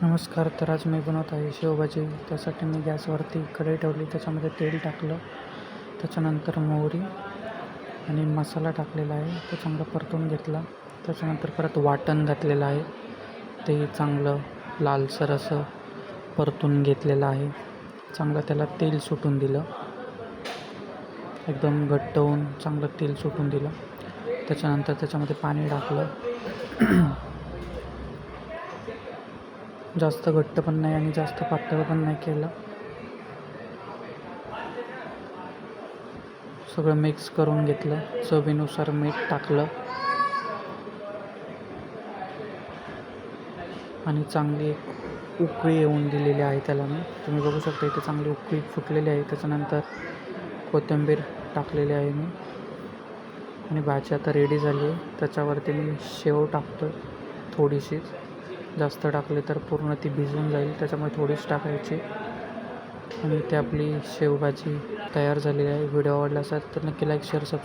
नमस्कार. तर आज मी बनवत आहे शेवभाजी. त्यासाठी मी गॅसवरती कढई ठेवली, त्याच्यामध्ये तेल टाकलं, त्याच्यानंतर मोहरी आणि मसाला टाकलेला आहे, तो चांगला परतून घेतला. त्याच्यानंतर परत वाटण घातलेलं आहे, ते चांगलं लालसर असं परतून घेतलेलं आहे. चांगलं त्याला तेल सुटून दिलं, एकदम घट्ट होऊन चांगलं तेल सुटून दिलं. त्याच्यानंतर त्याच्यामध्ये पाणी टाकलं. जास्त घट्ट पण नाही आणि जास्त पातळ पण नाही केलं. सगळं मिक्स करून घेतलं. चवीनुसार मीठ टाकलं आणि चांगली एक उकळी येऊन दिलेली आहे त्याला मी. तुम्ही बघू शकता इथे चांगली उकळी फुटलेली आहे. त्याच्यानंतर कोथिंबीर टाकलेली आहे मी आणि भाजी आता रेडी झाली आहे. त्याच्यावरती मी शेव टाकतो थोडीशीच, जास्त टाकली तर पूर्ण ती भिजून जाईल, त्याच्यामुळे थोडीच टाकायची. आणि इथे आपली शेवभाजी तयार झालेली आहे. व्हिडिओ आवडला असेल तर नक्की लाईक, शेअर, सबस्क्राईब